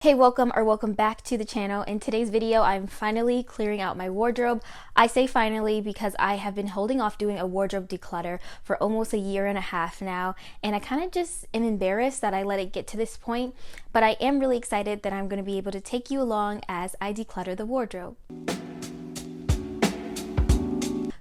Hey, welcome back to the channel. In today's video, I'm finally clearing out my wardrobe. I say finally because I have been holding off doing a wardrobe declutter for almost a year and a half now, and I kind of just am embarrassed that I let it get to this point, but I am really excited that I'm going to be able to take you along as I declutter the wardrobe.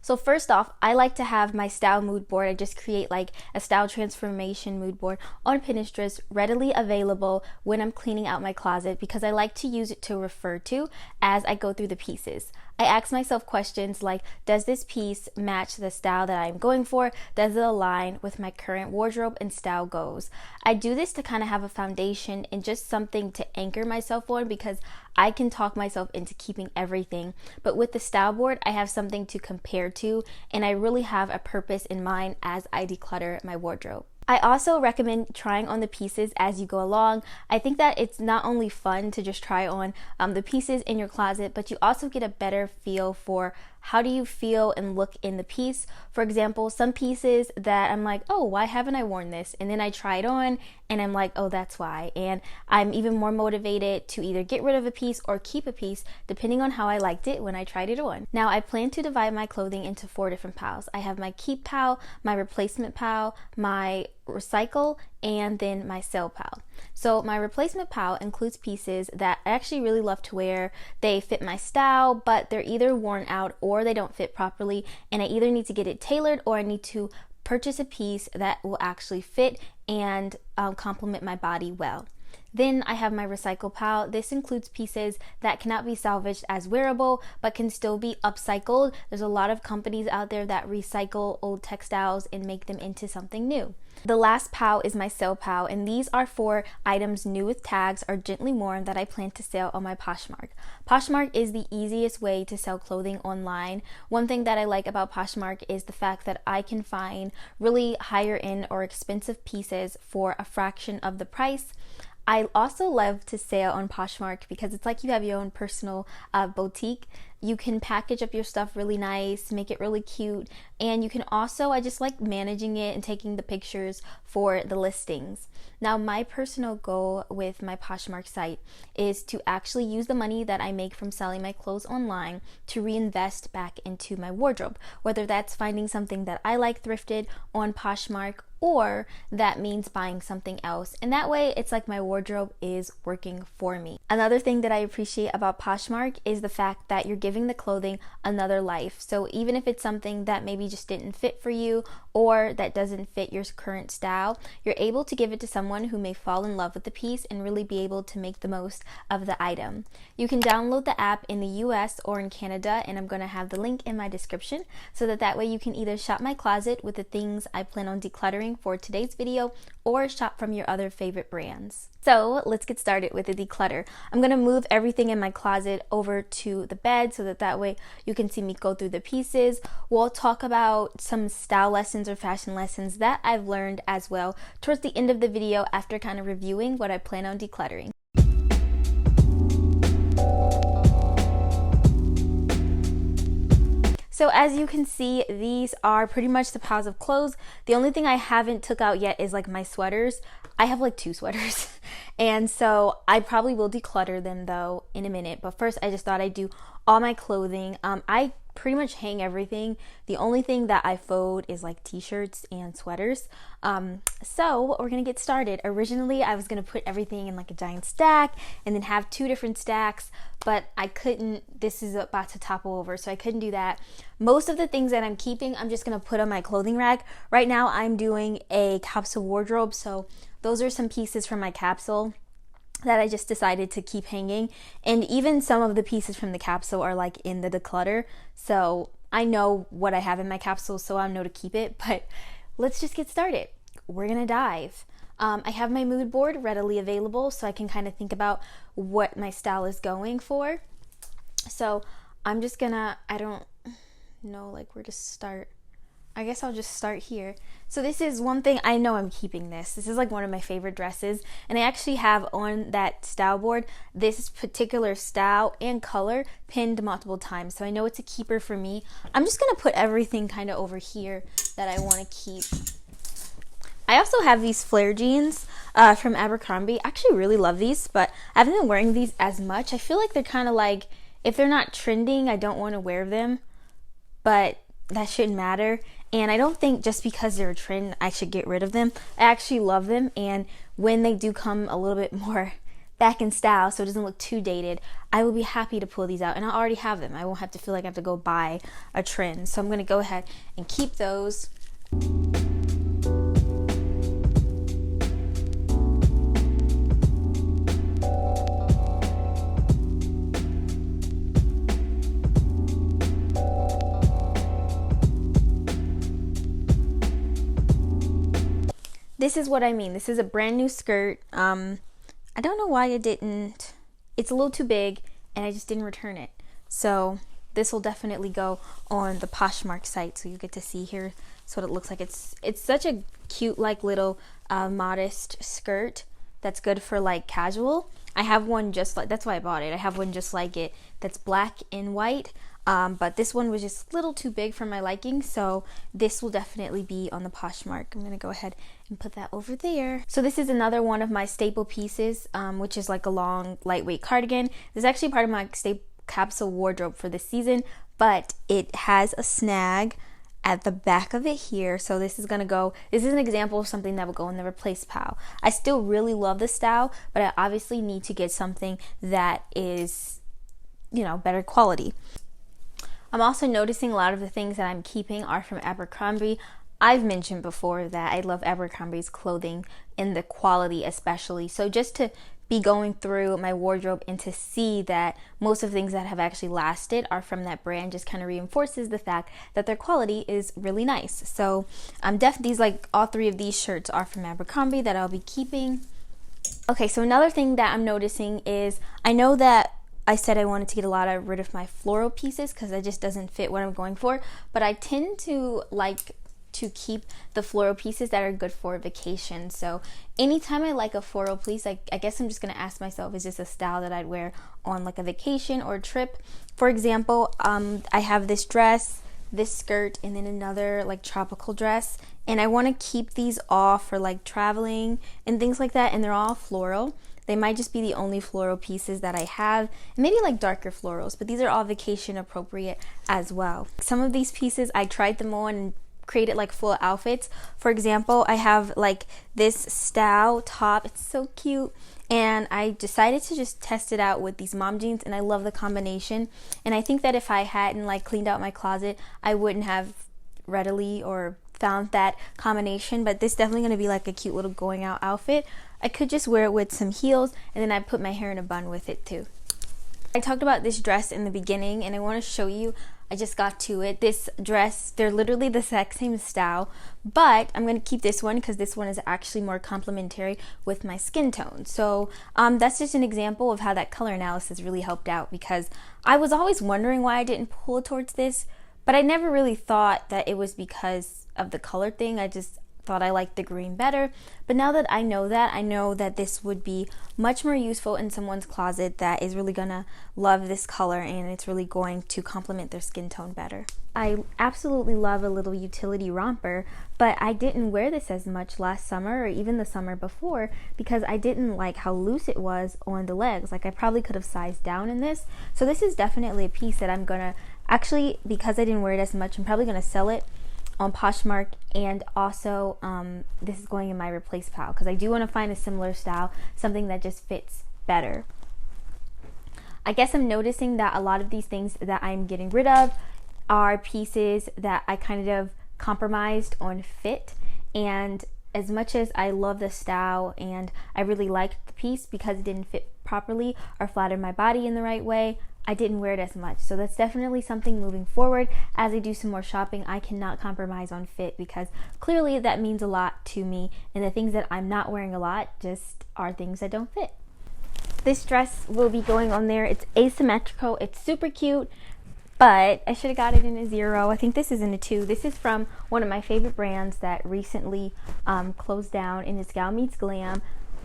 So first off, I like to have my style mood board. I just create like a style transformation mood board on Pinterest, readily available when I'm cleaning out my closet because I like to use it to refer to as I go through the pieces. I ask myself questions like, does this piece match the style that I'm going for? Does it align with my current wardrobe and style goals? I do this to kind of have a foundation and just something to anchor myself on because I can talk myself into keeping everything. But with the style board, I have something to compare to, and I really have a purpose in mind as I declutter my wardrobe. I also recommend trying on the pieces as you go along. I think that it's not only fun to just try on the pieces in your closet, but you also get a better feel for how do you feel and look in the piece. For example, some pieces that I'm like, oh, why haven't I worn this? And then I try it on and I'm like, oh, that's why. And I'm even more motivated to either get rid of a piece or keep a piece depending on how I liked it when I tried it on. Now, I plan to divide my clothing into 4 different piles. I have my keep pile, my replacement pile, my recycle, and then my sale pile. So my replacement pile includes pieces that I actually really love to wear. They fit my style, but they're either worn out or they don't fit properly, and I either need to get it tailored or I need to purchase a piece that will actually fit and complement my body well. Then I have my recycle pile. This includes pieces that cannot be salvaged as wearable but can still be upcycled. There's a lot of companies out there that recycle old textiles and make them into something new. The last pile is my sale pile, and these are for items new with tags or gently worn that I plan to sell on my Poshmark. Poshmark is the easiest way to sell clothing online. One thing that I like about Poshmark is the fact that I can find really higher end or expensive pieces for a fraction of the price. I also love to sell on Poshmark because it's like you have your own personal boutique. You can package up your stuff really nice, make it really cute, and you can also, I just like managing it and taking the pictures for the listings. Now, my personal goal with my Poshmark site is to actually use the money that I make from selling my clothes online to reinvest back into my wardrobe, whether that's finding something that I like thrifted on Poshmark or that means buying something else. And that way, it's like my wardrobe is working for me. Another thing that I appreciate about Poshmark is the fact that you're giving the clothing another life. So even if it's something that maybe just didn't fit for you or that doesn't fit your current style, you're able to give it to someone who may fall in love with the piece and really be able to make the most of the item. You can download the app in the US or in Canada, and I'm going to have the link in my description so that way you can either shop my closet with the things I plan on decluttering for today's video or shop from your other favorite brands. So let's get started with the declutter. I'm going to move everything in my closet over to the bed so that way you can see me go through the pieces. We'll talk about some style lessons or fashion lessons that I've learned as well towards the end of the video after kind of reviewing what I plan on decluttering. So as you can see, these are pretty much the piles of clothes. The only thing I haven't took out yet is like my sweaters. I have like 2 sweaters and so I probably will declutter them though in a minute, but first I just thought I'd do all my clothing. I pretty much hang everything. The only thing that I fold is like t-shirts and sweaters. So we're gonna get started. Originally I was gonna put everything in like a giant stack and then have 2 different stacks, but I couldn't. This is about to topple over, so I couldn't do that. Most of the things that I'm keeping, I'm just gonna put on my clothing rack. Right now I'm doing a capsule wardrobe, so those are some pieces from my capsule that I just decided to keep hanging, and even some of the pieces from the capsule are like in the declutter, so I know what I have in my capsule, so I know to keep it. But let's just get started. We're gonna dive. I have my mood board readily available so I can kind of think about what my style is going for. So I'm just gonna, I don't know like where to start. I guess I'll just start here. So this is one thing, I know I'm keeping this. This is like one of my favorite dresses, and I actually have on that style board this particular style and color pinned multiple times, so I know it's a keeper for me. I'm just gonna put everything kind of over here that I want to keep. I also have these flare jeans from Abercrombie. I actually really love these, but I haven't been wearing these as much. I feel like they're kind of like, if they're not trending, I don't want to wear them, but that shouldn't matter. And I don't think just because they're a trend, I should get rid of them. I actually love them, and when they do come a little bit more back in style, so it doesn't look too dated, I will be happy to pull these out, and I already have them. I won't have to feel like I have to go buy a trend. So I'm going to go ahead and keep those. This is what I mean. This is a brand new skirt. I don't know why I didn't. It's a little too big, and I just didn't return it. So this will definitely go on the Poshmark site, so you get to see here. So what it looks like. It's such a cute, like, little modest skirt that's good for like casual. I have one just like, that's why I bought it. I have one just like it that's black and white. But this one was just a little too big for my liking, so this will definitely be on the Poshmark. I'm going to go ahead and put that over there. So this is another one of my staple pieces, which is like a long, lightweight cardigan. This is actually part of my capsule wardrobe for this season, but it has a snag at the back of it here. So this is going to go, this is an example of something that will go in the replace pile. I still really love the style, but I obviously need to get something that is, you know, better quality. I'm also noticing a lot of the things that I'm keeping are from Abercrombie. I've mentioned before that I love Abercrombie's clothing and the quality especially. So just to be going through my wardrobe and to see that most of the things that have actually lasted are from that brand just kind of reinforces the fact that their quality is really nice. So these, like, all three of these shirts are from Abercrombie that I'll be keeping. Okay, so another thing that I'm noticing is, I know that I said I wanted to get rid of my floral pieces because it just doesn't fit what I'm going for, but I tend to like to keep the floral pieces that are good for vacation. So anytime I like a floral piece, I guess I'm just going to ask myself, is this a style that I'd wear on like a vacation or a trip? For example, I have this dress, this skirt, and then another like tropical dress, and I want to keep these all for like traveling and things like that, and they're all floral. They might just be the only floral pieces that I have, maybe like darker florals, but these are all vacation appropriate as well. Some of these pieces I tried them on and created like full outfits. For example, I have like this style top. It's so cute, and I decided to just test it out with these mom jeans, and I love the combination. And I think that if I hadn't like cleaned out my closet, I wouldn't have readily or found that combination, but this is definitely going to be like a cute little going out outfit. I could just wear it with some heels, and then I put my hair in a bun with it too. I talked about this dress in the beginning, and I want to show you, I just got to it. This dress, they're literally the exact same style, but I'm going to keep this one because this one is actually more complementary with my skin tone. So that's just an example of how that color analysis really helped out, because I was always wondering why I didn't pull towards this, but I never really thought that it was because of the color thing. I just thought I liked the green better. But now that I know that this would be much more useful in someone's closet that is really gonna love this color, and it's really going to complement their skin tone better. I absolutely love a little utility romper, but I didn't wear this as much last summer or even the summer before because I didn't like how loose it was on the legs. Like, I probably could have sized down in this. So this is definitely a piece that I'm gonna actually, because I didn't wear it as much, I'm probably gonna sell it on Poshmark, and also this is going in my replace pile because I do want to find a similar style, something that just fits better. I guess I'm noticing that a lot of these things that I'm getting rid of are pieces that I kind of compromised on fit, and as much as I love the style and I really liked the piece, because it didn't fit properly or flatter my body in the right way, I didn't wear it as much. So that's definitely something moving forward. As I do some more shopping, I cannot compromise on fit because clearly that means a lot to me, and the things that I'm not wearing a lot just are things that don't fit. This dress will be going on there. It's asymmetrical. It's super cute, but I should have got it in a 0. I think this is in a 2. This is from one of my favorite brands that recently closed down, and it's Gal Meets Glam.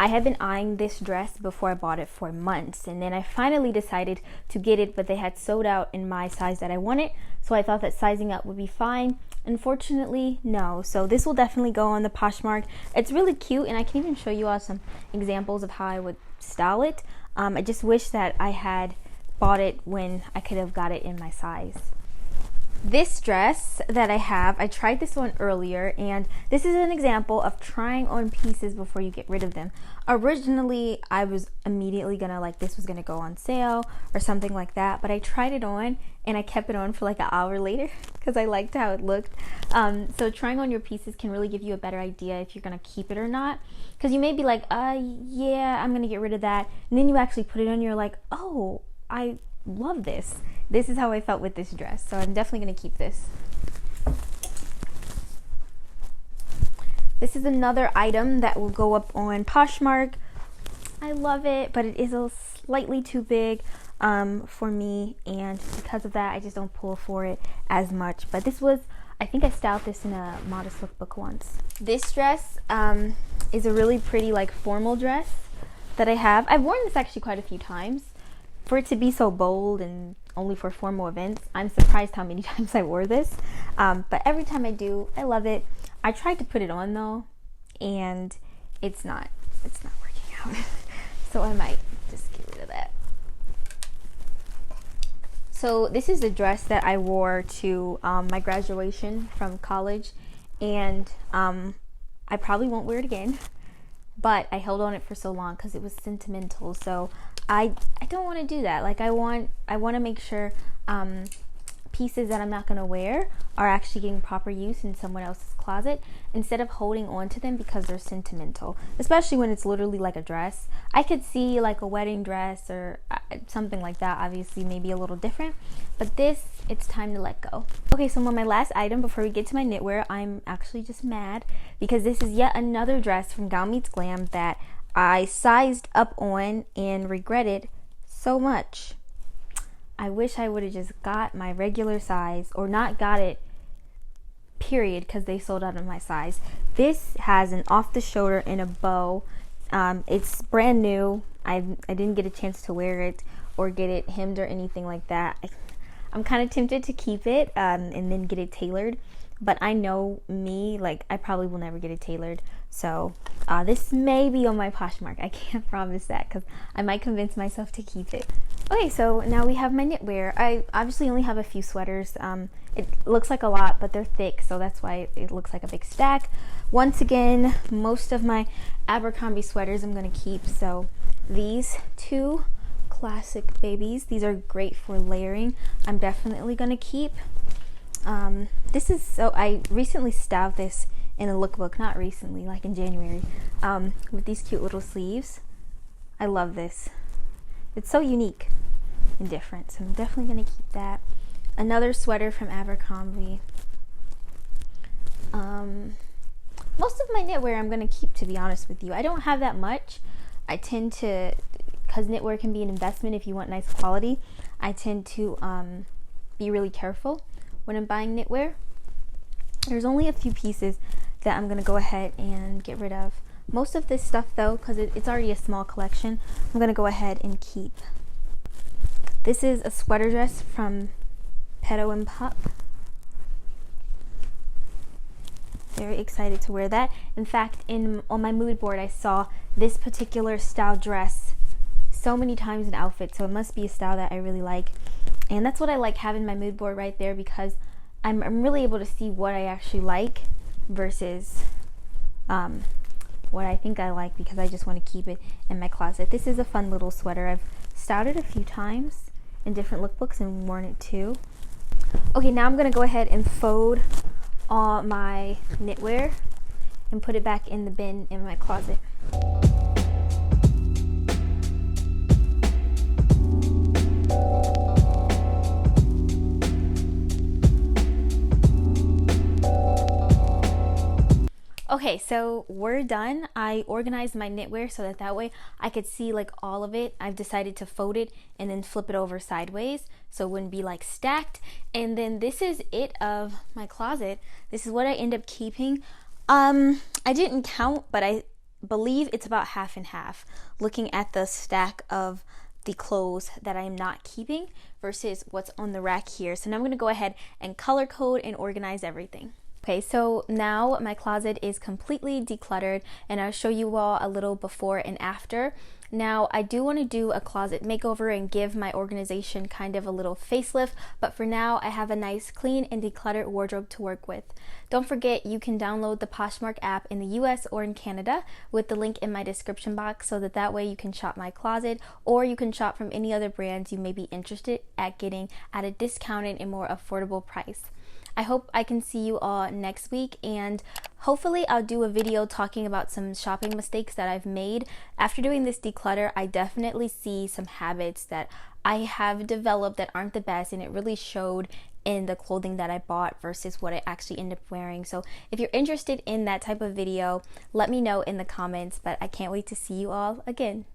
I had been eyeing this dress before I bought it for months, and then I finally decided to get it, but they had sold out in my size that I wanted, so I thought that sizing up would be fine, Unfortunately, no. So this will definitely go on the Poshmark. It's really cute, and I can even show you all some examples of how I would style it. I just wish that I had bought it when I could have got it in my size. This dress that I have, I tried this one earlier, and this is an example of trying on pieces before you get rid of them. Originally, I was immediately gonna, like, this was gonna go on sale or something like that, but I tried it on and I kept it on for like an hour later because I liked how it looked. So trying on your pieces can really give you a better idea if you're gonna keep it or not, because you may be like, yeah, I'm gonna get rid of that, and then you actually put it on, you're like, oh, I love this. This is how I felt with this dress, so I'm definitely going to keep this. This is another item that will go up on Poshmark. I love it, but it is a slightly too big for me, and because of that, I just don't pull for it as much. But this was, I think I styled this in a modest lookbook once. This dress is a really pretty, like, formal dress that I have. I've worn this actually quite a few times. For it to be so bold and only for formal events, I'm surprised how many times I wore this. But every time I do, I love it. I tried to put it on though, and it's not working out. So I might just get rid of that. So this is the dress that I wore to my graduation from college, and I probably won't wear it again, but I held on it for so long because it was sentimental. So I don't want to do that. Like, I want to make sure pieces that I'm not going to wear are actually getting proper use in someone else's closet instead of holding on to them because they're sentimental, especially when it's literally like a dress. I could see like a wedding dress or something like that, obviously maybe a little different, but this, it's time to let go. Okay, so on my last item before we get to my knitwear, I'm actually just mad because this is yet another dress from Gal Meets Glam that I sized up on and regretted so much. I wish I would have just got my regular size, or not got it, period, because they sold out of my size. This has an off the shoulder and a bow. It's brand new. I didn't get a chance to wear it or get it hemmed or anything like that. I'm kind of tempted to keep it and then get it tailored, but I know me, like, I probably will never get it tailored. So this may be on my Poshmark. I can't promise that because I might convince myself to keep it. Okay, so now we have my knitwear. I obviously only have a few sweaters. It looks like a lot, but they're thick, so that's why it looks like a big stack. Once again, most of my Abercrombie sweaters I'm going to keep. So these two classic babies, these are great for layering. I'm definitely going to keep. This is, so I recently styled this in a lookbook, not recently, like in January, with these cute little sleeves. I love this. It's so unique and different, so I'm definitely going to keep that. Another sweater from Abercrombie. Most of my knitwear I'm going to keep, to be honest with you. I don't have that much. I tend to, because knitwear can be an investment if you want nice quality, I tend to be really careful when I'm buying knitwear. There's only a few pieces that I'm going to go ahead and get rid of. Most of this stuff, though, because it's already a small collection, I'm going to go ahead and keep. This is a sweater dress from Pedo and Pup. Very excited to wear that. In fact, on my mood board, I saw this particular style dress so many times in outfits, so it must be a style that I really like. And that's what I like, having my mood board right there, because I'm really able to see what I actually like versus what I think I like, because I just want to keep it in my closet. This is a fun little sweater. I've styled it a few times in different lookbooks and worn it too. Okay, now I'm going to go ahead and fold all my knitwear and put it back in the bin in my closet. Okay, so we're done. I organized my knitwear so that way I could see like all of it. I've decided to fold it and then flip it over sideways so it wouldn't be like stacked. And then this is it of my closet. This is what I end up keeping. I didn't count, but I believe it's about half and half, looking at the stack of the clothes that I'm not keeping versus what's on the rack here. So now I'm going to go ahead and color code and organize everything. Okay, so now my closet is completely decluttered and I'll show you all a little before and after. Now, I do want to do a closet makeover and give my organization kind of a little facelift, but for now I have a nice clean and decluttered wardrobe to work with. Don't forget you can download the Poshmark app in the US or in Canada with the link in my description box so that way you can shop my closet, or you can shop from any other brands you may be interested at getting at a discounted and more affordable price. I hope I can see you all next week, and hopefully I'll do a video talking about some shopping mistakes that I've made. After doing this declutter, I definitely see some habits that I have developed that aren't the best, and it really showed in the clothing that I bought versus what I actually end up wearing. So if you're interested in that type of video, let me know in the comments, but I can't wait to see you all again.